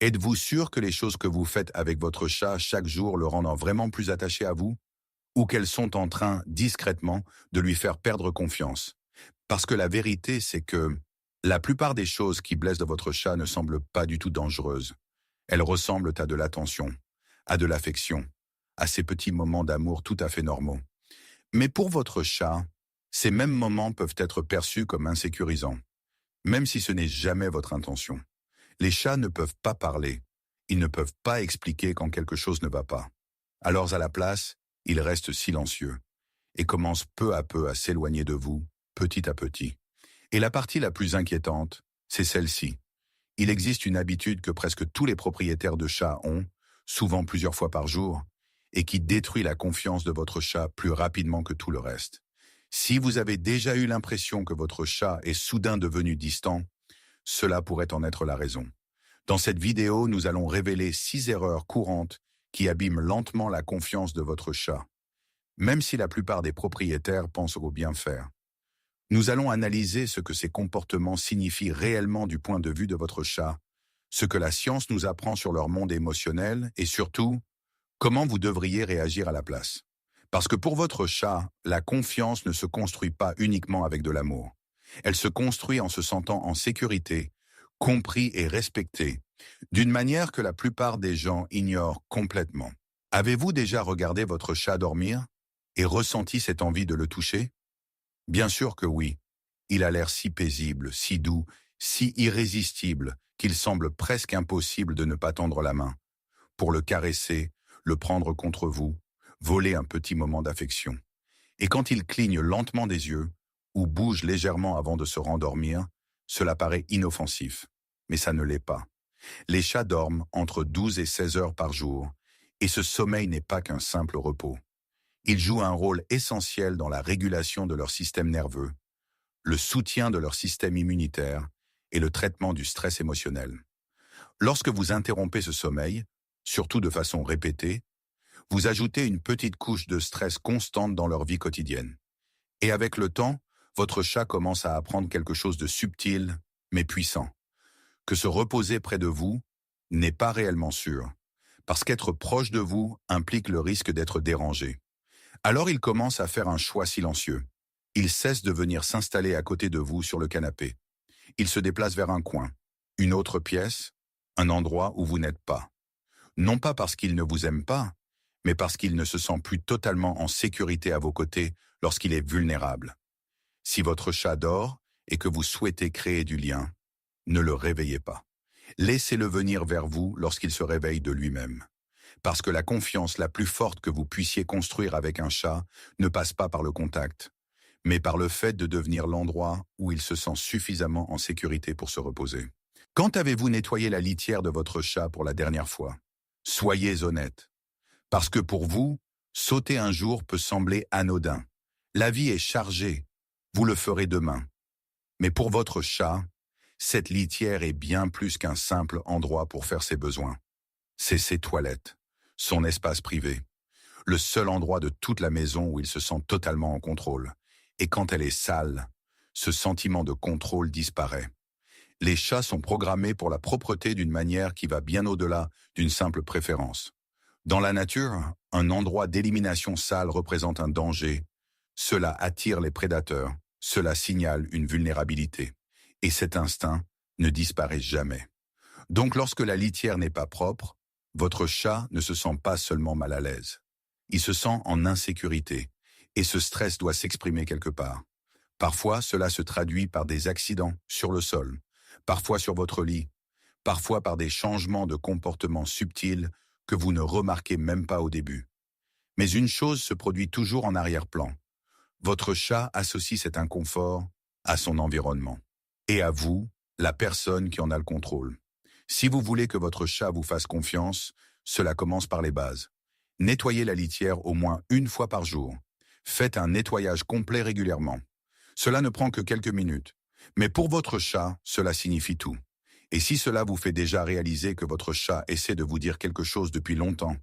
Êtes-vous sûr que les choses que vous faites avec votre chat chaque jour le rendent vraiment plus attaché à vous? Ou qu'elles sont en train, discrètement, de lui faire perdre confiance? Parce que la vérité, c'est que la plupart des choses qui blessent de votre chat ne semblent pas du tout dangereuses. Elles ressemblent à de l'attention, à de l'affection, à ces petits moments d'amour tout à fait normaux. Mais pour votre chat, ces mêmes moments peuvent être perçus comme insécurisants, même si ce n'est jamais votre intention. Les chats ne peuvent pas parler. Ils ne peuvent pas expliquer quand quelque chose ne va pas. Alors à la place, ils restent silencieux et commencent peu à peu à s'éloigner de vous, petit à petit. Et la partie la plus inquiétante, c'est celle-ci. Il existe une habitude que presque tous les propriétaires de chats ont, souvent plusieurs fois par jour, et qui détruit la confiance de votre chat plus rapidement que tout le reste. Si vous avez déjà eu l'impression que votre chat est soudain devenu distant, cela pourrait en être la raison. Dans cette vidéo, nous allons révéler 6 erreurs courantes qui abîment lentement la confiance de votre chat, même si la plupart des propriétaires pensent au bien faire. Nous allons analyser ce que ces comportements signifient réellement du point de vue de votre chat, ce que la science nous apprend sur leur monde émotionnel et surtout, comment vous devriez réagir à la place. Parce que pour votre chat, la confiance ne se construit pas uniquement avec de l'amour. Elle se construit en se sentant en sécurité, compris et respecté, d'une manière que la plupart des gens ignorent complètement. Avez-vous déjà regardé votre chat dormir et ressenti cette envie de le toucher? Bien sûr que oui. Il a l'air si paisible, si doux, si irrésistible qu'il semble presque impossible de ne pas tendre la main pour le caresser, le prendre contre vous, voler un petit moment d'affection. Et quand il cligne lentement des yeux ou bouge légèrement avant de se rendormir, cela paraît inoffensif, mais ça ne l'est pas. Les chats dorment entre 12 et 16 heures par jour, et ce sommeil n'est pas qu'un simple repos. Il joue un rôle essentiel dans la régulation de leur système nerveux, le soutien de leur système immunitaire et le traitement du stress émotionnel. Lorsque vous interrompez ce sommeil, surtout de façon répétée, vous ajoutez une petite couche de stress constante dans leur vie quotidienne. Et avec le temps, votre chat commence à apprendre quelque chose de subtil, mais puissant. Que se reposer près de vous n'est pas réellement sûr, parce qu'être proche de vous implique le risque d'être dérangé. Alors il commence à faire un choix silencieux. Il cesse de venir s'installer à côté de vous sur le canapé. Il se déplace vers un coin, une autre pièce, un endroit où vous n'êtes pas. Non pas parce qu'il ne vous aime pas, mais parce qu'il ne se sent plus totalement en sécurité à vos côtés lorsqu'il est vulnérable. Si votre chat dort et que vous souhaitez créer du lien, ne le réveillez pas. Laissez-le venir vers vous lorsqu'il se réveille de lui-même. Parce que la confiance la plus forte que vous puissiez construire avec un chat ne passe pas par le contact, mais par le fait de devenir l'endroit où il se sent suffisamment en sécurité pour se reposer. Quand avez-vous nettoyé la litière de votre chat pour la dernière fois? Soyez honnête. Parce que pour vous, sauter un jour peut sembler anodin. La vie est chargée. Vous le ferez demain. Mais pour votre chat, cette litière est bien plus qu'un simple endroit pour faire ses besoins. C'est ses toilettes, son espace privé, le seul endroit de toute la maison où il se sent totalement en contrôle. Et quand elle est sale, ce sentiment de contrôle disparaît. Les chats sont programmés pour la propreté d'une manière qui va bien au-delà d'une simple préférence. Dans la nature, un endroit d'élimination sale représente un danger. Cela attire les prédateurs, cela signale une vulnérabilité. Et cet instinct ne disparaît jamais. Donc lorsque la litière n'est pas propre, votre chat ne se sent pas seulement mal à l'aise. Il se sent en insécurité, et ce stress doit s'exprimer quelque part. Parfois, cela se traduit par des accidents sur le sol, parfois sur votre lit, parfois par des changements de comportement subtils que vous ne remarquez même pas au début. Mais une chose se produit toujours en arrière-plan. Votre chat associe cet inconfort à son environnement. Et à vous, la personne qui en a le contrôle. Si vous voulez que votre chat vous fasse confiance, cela commence par les bases. Nettoyez la litière au moins une fois par jour. Faites un nettoyage complet régulièrement. Cela ne prend que quelques minutes. Mais pour votre chat, cela signifie tout. Et si cela vous fait déjà réaliser que votre chat essaie de vous dire quelque chose depuis longtemps,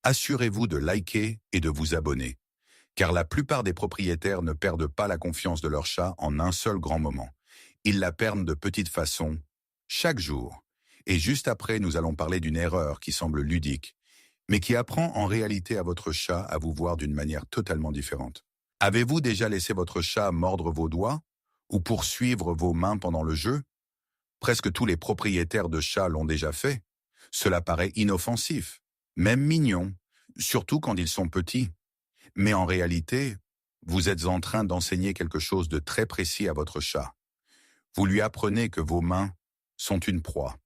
assurez-vous de liker et de vous abonner. Car la plupart des propriétaires ne perdent pas la confiance de leur chat en un seul grand moment. Ils la perdent de petites façons, chaque jour. Et juste après, nous allons parler d'une erreur qui semble ludique, mais qui apprend en réalité à votre chat à vous voir d'une manière totalement différente. Avez-vous déjà laissé votre chat mordre vos doigts ou poursuivre vos mains pendant le jeu? Presque tous les propriétaires de chats l'ont déjà fait. Cela paraît inoffensif, même mignon, surtout quand ils sont petits. Mais en réalité, vous êtes en train d'enseigner quelque chose de très précis à votre chat. Vous lui apprenez que vos mains sont une proie.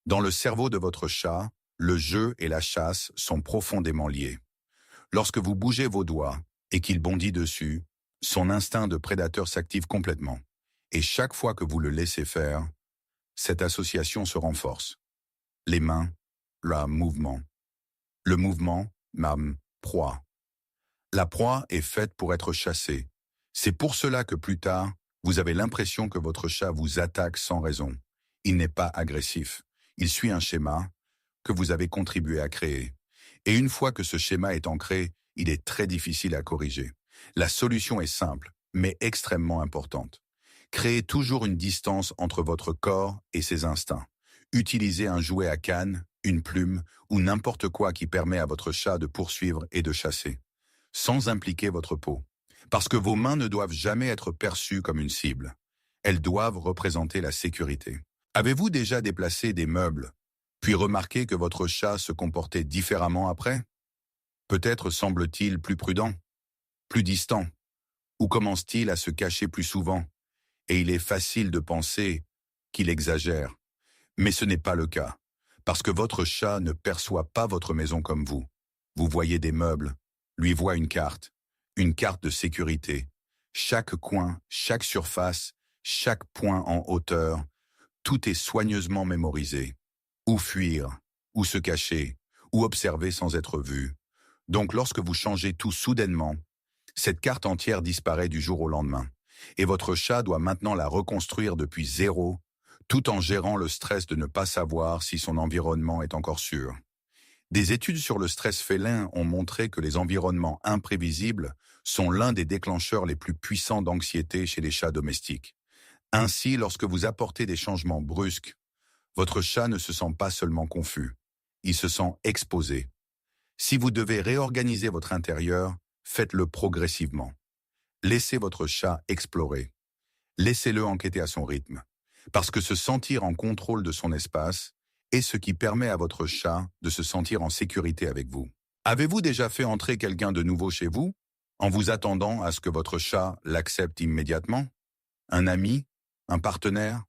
Dans le cerveau de votre chat, le jeu et la chasse sont profondément liés. Lorsque vous bougez vos doigts et qu'il bondit dessus, son instinct de prédateur s'active complètement. Et chaque fois que vous le laissez faire, cette association se renforce. Les mains, le mouvement. Le mouvement, proie. La proie est faite pour être chassée. C'est pour cela que plus tard, vous avez l'impression que votre chat vous attaque sans raison. Il n'est pas agressif. Il suit un schéma que vous avez contribué à créer. Et une fois que ce schéma est ancré, il est très difficile à corriger. La solution est simple, mais extrêmement importante. Créez toujours une distance entre votre corps et ses instincts. Utilisez un jouet à canne, une plume ou n'importe quoi qui permet à votre chat de poursuivre et de chasser, sans impliquer votre peau. Parce que vos mains ne doivent jamais être perçues comme une cible. Elles doivent représenter la sécurité. Avez-vous déjà déplacé des meubles, puis remarqué que votre chat se comportait différemment après? Peut-être semble-t-il plus prudent, plus distant, ou commence-t-il à se cacher plus souvent? Et il est facile de penser qu'il exagère. Mais ce n'est pas le cas, parce que votre chat ne perçoit pas votre maison comme vous. Vous voyez des meubles, lui voit une carte de sécurité. Chaque coin, chaque surface, chaque point en hauteur, tout est soigneusement mémorisé. Où fuir, où se cacher, où observer sans être vu. Donc lorsque vous changez tout soudainement, cette carte entière disparaît du jour au lendemain. Et votre chat doit maintenant la reconstruire depuis zéro, tout en gérant le stress de ne pas savoir si son environnement est encore sûr. Des études sur le stress félin ont montré que les environnements imprévisibles sont l'un des déclencheurs les plus puissants d'anxiété chez les chats domestiques. Ainsi, lorsque vous apportez des changements brusques, votre chat ne se sent pas seulement confus, il se sent exposé. Si vous devez réorganiser votre intérieur, faites-le progressivement. Laissez votre chat explorer. Laissez-le enquêter à son rythme. Parce que se sentir en contrôle de son espace est ce qui permet à votre chat de se sentir en sécurité avec vous. Avez-vous déjà fait entrer quelqu'un de nouveau chez vous, en vous attendant à ce que votre chat l'accepte immédiatement? Un ami? Un partenaire?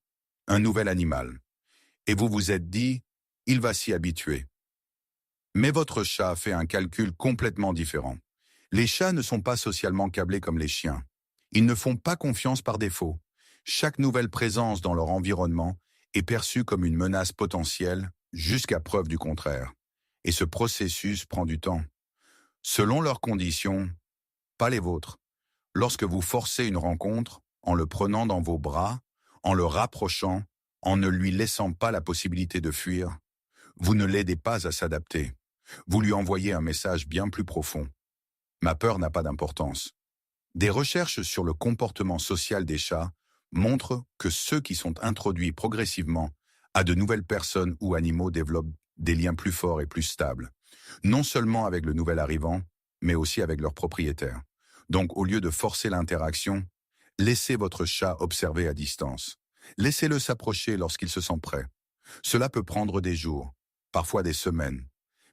Un nouvel animal? Et vous vous êtes dit, il va s'y habituer. Mais votre chat fait un calcul complètement différent. Les chats ne sont pas socialement câblés comme les chiens. Ils ne font pas confiance par défaut. Chaque nouvelle présence dans leur environnement est perçue comme une menace potentielle jusqu'à preuve du contraire. Et ce processus prend du temps. Selon leurs conditions, pas les vôtres. Lorsque vous forcez une rencontre, en le prenant dans vos bras, en le rapprochant, en ne lui laissant pas la possibilité de fuir, vous ne l'aidez pas à s'adapter. Vous lui envoyez un message bien plus profond. Ma peur n'a pas d'importance. Des recherches sur le comportement social des chats montrent que ceux qui sont introduits progressivement à de nouvelles personnes ou animaux développent des liens plus forts et plus stables, non seulement avec le nouvel arrivant, mais aussi avec leur propriétaire. Donc, au lieu de forcer l'interaction, laissez votre chat observer à distance. Laissez-le s'approcher lorsqu'il se sent prêt. Cela peut prendre des jours, parfois des semaines,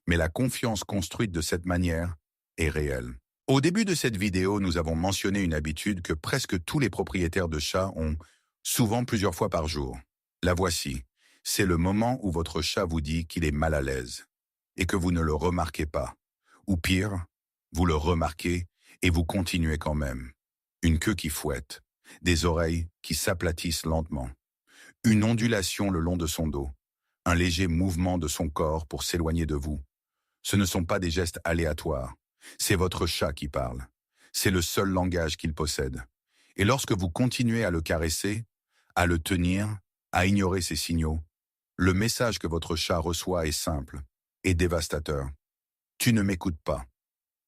mais la confiance construite de cette manière est réelle. Au début de cette vidéo, nous avons mentionné une habitude que presque tous les propriétaires de chats ont, souvent plusieurs fois par jour. La voici. C'est le moment où votre chat vous dit qu'il est mal à l'aise et que vous ne le remarquez pas. Ou pire, vous le remarquez et vous continuez quand même. Une queue qui fouette, des oreilles qui s'aplatissent lentement, une ondulation le long de son dos, un léger mouvement de son corps pour s'éloigner de vous. Ce ne sont pas des gestes aléatoires. C'est votre chat qui parle. C'est le seul langage qu'il possède. Et lorsque vous continuez à le caresser, à le tenir, à ignorer ses signaux, le message que votre chat reçoit est simple et dévastateur. Tu ne m'écoutes pas.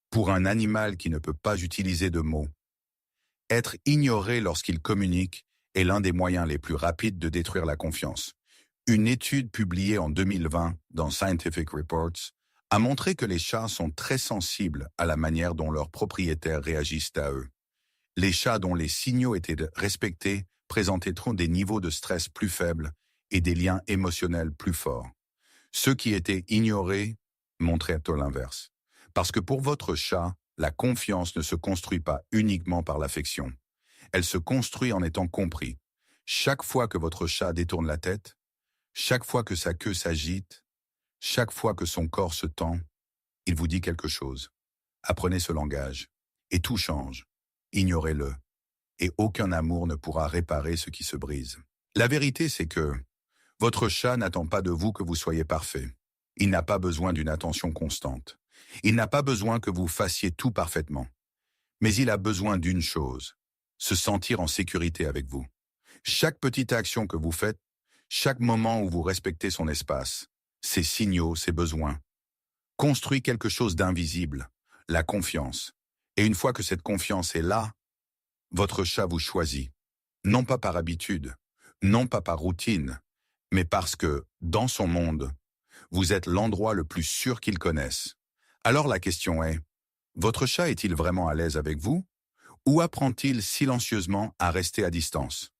Pour un animal qui ne peut pas utiliser de mots, être ignoré lorsqu'il communique est l'un des moyens les plus rapides de détruire la confiance. Une étude publiée en 2020 dans Scientific Reports a montré que les chats sont très sensibles à la manière dont leurs propriétaires réagissent à eux. Les chats dont les signaux étaient respectés présenteront des niveaux de stress plus faibles et des liens émotionnels plus forts. Ceux qui étaient ignorés montraient tout l'inverse. Parce que pour votre chat, la confiance ne se construit pas uniquement par l'affection. Elle se construit en étant compris. Chaque fois que votre chat détourne la tête, chaque fois que sa queue s'agite, chaque fois que son corps se tend, il vous dit quelque chose. Apprenez ce langage. Et tout change. Ignorez-le. Et aucun amour ne pourra réparer ce qui se brise. La vérité, c'est que votre chat n'attend pas de vous que vous soyez parfait. Il n'a pas besoin d'une attention constante. Il n'a pas besoin que vous fassiez tout parfaitement. Mais il a besoin d'une chose, se sentir en sécurité avec vous. Chaque petite action que vous faites, chaque moment où vous respectez son espace, ses signaux, ses besoins, construit quelque chose d'invisible, la confiance. Et une fois que cette confiance est là, votre chat vous choisit. Non pas par habitude, non pas par routine, mais parce que, dans son monde, vous êtes l'endroit le plus sûr qu'il connaisse. Alors la question est, votre chat est-il vraiment à l'aise avec vous? Ou apprend-il silencieusement à rester à distance?